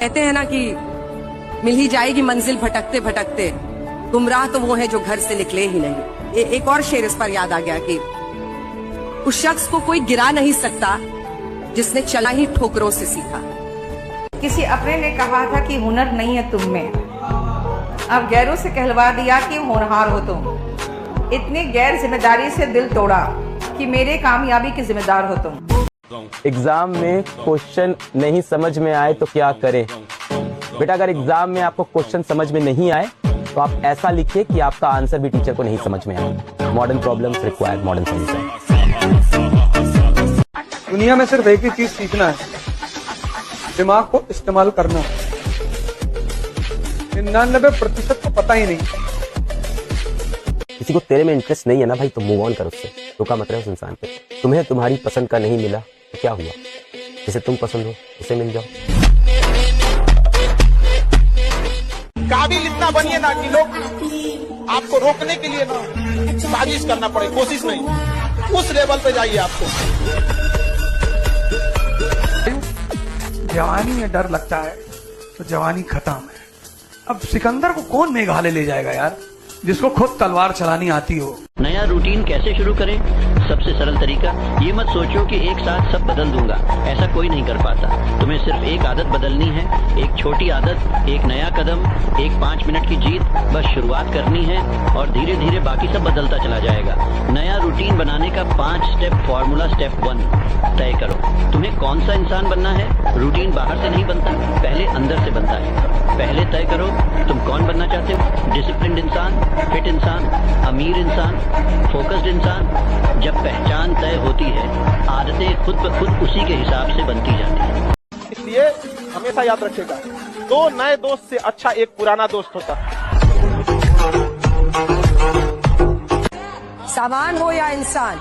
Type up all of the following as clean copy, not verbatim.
कहते हैं ना कि मिल ही जाएगी मंजिल भटकते भटकते, गुमराह तो वो है जो घर से निकले ही नहीं। एक और शेर इस पर याद आ गया कि उस शख्स को कोई गिरा नहीं सकता जिसने चला ही ठोकरों से सीखा। किसी अपने ने कहा था कि हुनर नहीं है तुम में, अब गैरों से कहलवा दिया कि होनहार हो तुम। इतनी गैर जिम्मेदारी से दिल तोड़ा कि मेरे कामयाबी के जिम्मेदार हो तुम। एग्जाम में क्वेश्चन नहीं समझ में आए तो क्या करें? बेटा, अगर एग्जाम में आपको क्वेश्चन समझ में नहीं आए तो आप ऐसा लिखिए कि आपका आंसर भी टीचर को नहीं समझ में आए। Modern problems require modern solution. दुनिया में सिर्फ एक ही चीज सीखना है, दिमाग को इस्तेमाल करना। 99% को पता ही नहीं। किसी को तेरे में इंटरेस्ट नहीं है ना भाई, तो मूव ऑन कर उससे। रुका मत रहे उस इंसान पे। तुम्हें तुम्हारी पसंद का नहीं मिला तो क्या हुआ? जिसे तुम पसंद हो उसे मिल जाओ। काबिल इतना बनिए ना कि लोग आपको रोकने के लिए ना साजिश करना पड़े, कोशिश नहीं, उस लेवल पे जाइए। आपको जवानी में डर लगता है तो जवानी खत्म है। अब सिकंदर को कौन मेघालय ले जाएगा यार, जिसको खुद तलवार चलानी आती हो। नया रूटीन कैसे शुरू करें? सबसे सरल तरीका, ये मत सोचो कि एक साथ सब बदल दूंगा, ऐसा कोई नहीं कर पाता। तुम्हें सिर्फ एक आदत बदलनी है, एक छोटी आदत, एक नया कदम, एक 5 मिनट की जीत। बस शुरुआत करनी है और धीरे धीरे बाकी सब बदलता चला जाएगा। नया रूटीन बनाने का 5 स्टेप फॉर्मूला। स्टेप 1, तय करो तुम्हें कौन सा इंसान बनना है। रूटीन बाहर से नहीं बनता, पहले अंदर से बनता है। पहले तय करो तुम कौन बनना चाहते हो। डिसिप्लिन्ड इंसान, फिट इंसान, अमीर इंसान, फोकस्ड इंसान। जब पहचान तय होती है, आदतें खुद ब खुद उसी के हिसाब से बनती जाती हैं। इसलिए हमेशा याद रखिएगा, 2 नए दोस्त से अच्छा एक पुराना दोस्त होता है। सामान हो या इंसान,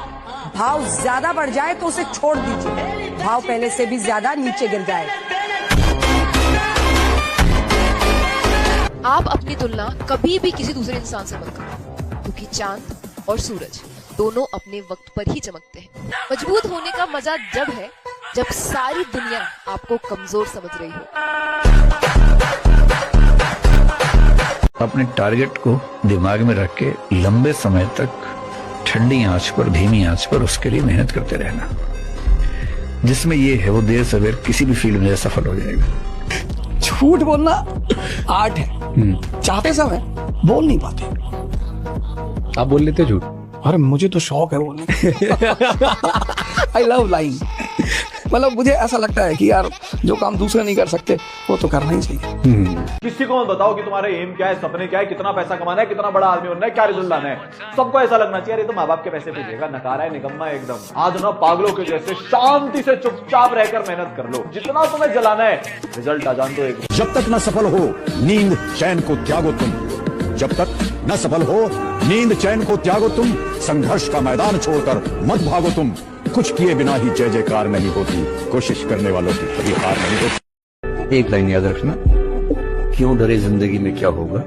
भाव ज्यादा बढ़ जाए तो उसे छोड़ दीजिए, भाव पहले से भी ज्यादा नीचे गिर जाए। आप अपनी तुलना कभी भी किसी दूसरे इंसान से मत करो, क्योंकि चांद और सूरज दोनों अपने वक्त पर ही चमकते हैं। मजबूत होने का मजा जब है जब सारी दुनिया आपको कमजोर समझ रही हो। अपने टारगेट को दिमाग में रख के लंबे समय तक ठंडी आंच पर, धीमी आंच पर उसके लिए मेहनत करते रहना। जिसमें ये है वो देर सवेर किसी भी फील्ड में सफल हो जाएगा। झूठ बोलना आर्ट है, चाहते सब है, बोल नहीं पाते। आप बोल लेते झूठ? अरे मुझे तो शौक है बोलने। I love lying. मतलब मुझे ऐसा लगता है कि यार जो काम दूसरे नहीं कर सकते वो तो करना ही चाहिए। किसी को बताओ कि तुम्हारे एम क्या है, सपने क्या है, कितना पैसा कमाना है, कितना बड़ा आदमी बनना है, क्या रिजल्ट लाना है। सबको ऐसा लगना चाहिए ये तो माँ बाप के पैसे पे देगा, नकारा है, निकम्मा है एकदम। आज ना पागलों के जैसे शांति से चुपचाप रहकर मेहनत कर लो, जितना तुम्हें जलाना है रिजल्ट आ जान दो एक। जब तक न सफल हो नींद चैन को त्यागो तुम, जब तक न सफल हो नींद चैन को त्यागो तुम। संघर्ष का मैदान छोड़कर मत भागो तुम, कुछ किए बिना ही जय जयकार नहीं होती, कोशिश करने वालों की कभी हार नहीं होती। एक लाइन याद रखना, क्यों डरे जिंदगी में क्या होगा,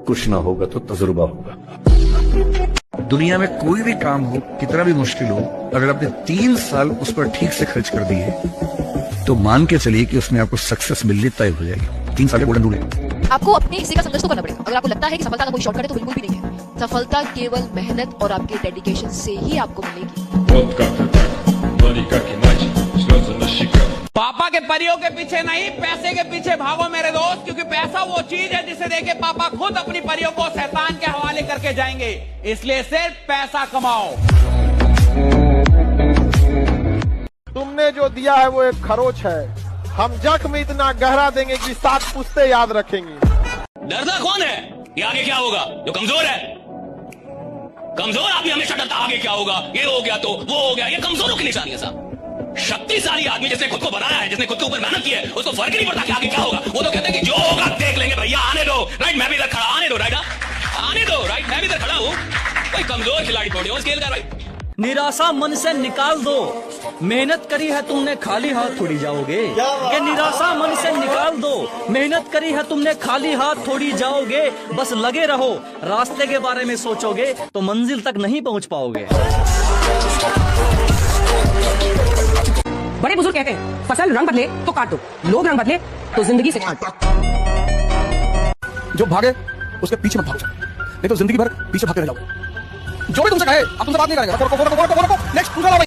कुछ ना होगा तो तजुर्बा होगा। दुनिया में कोई भी काम हो, कितना भी मुश्किल हो, अगर आपने 3 साल उस पर ठीक से खर्च कर दिए तो मान के चलिए कि उसमें आपको सक्सेस मिलनी तय हो जाएगी। 3 साल के गोल्डन रूल है। आपको अपने हिस्से का संघर्ष तो करना पड़ेगा। अगर आपको लगता है कि सफलता का कोई शॉर्टकट है तो बिल्कुल भी नहीं है। सफलता केवल मेहनत और आपके डेडिकेशन से ही आपको मिलेगी। पापा के परियों के पीछे नहीं, पैसे के पीछे भागो मेरे दोस्त, क्योंकि पैसा वो चीज है जिसे देके पापा खुद अपनी परियों को शैतान के हवाले करके जाएंगे। इसलिए सिर्फ पैसा कमाओ। तुमने जो दिया है वो एक खरोच है, हम जख्म इतना गहरा देंगे कि 7 पुश्ते याद रखेंगे। डरता कौन है? ये आगे क्या होगा? जो कमजोर है। कमजोर आदमी हमेशा डरता आगे क्या होगा, ये हो गया तो वो हो गया। ये कमजोरों की निशानी है साहब। शक्तिशाली आदमी जिसने खुद को बनाया है, जिसने खुद के ऊपर मेहनत की है, उसको फर्क ही नहीं पड़ता कि आगे क्या होगा। वो तो कहते हैं कि जो होगा देख लेंगे भैया, आने दो। राइट, मैं भी इधर खड़ा, आने दो। राइट, आने दो। राइट, मैं भी इधर खड़ा हूँ। कोई कमजोर खिलाड़ी थोड़ी हो स्केल का। राइट, निराशा मन से निकाल दो, मेहनत करी है तुमने खाली हाथ थोड़ी जाओगे। ये निराशा मन से निकाल दो, मेहनत करी है तुमने खाली हाथ थोड़ी जाओगे। बस लगे रहो, रास्ते के बारे में सोचोगे तो मंजिल तक नहीं पहुंच पाओगे। बड़े बुजुर्ग कहते हैं फसल रंग बदले तो काट दो, लोग रंग बदले तो जिंदगी से छांट दो। जो भागे उसके पीछे मत भागो, नहीं तो जिंदगी भर पीछे भागते रह जाओगे। जो भी तुमसे कहे अब तुमसे बात नहीं करेंगे। नेक्स्ट दूसरा लाओ भाई।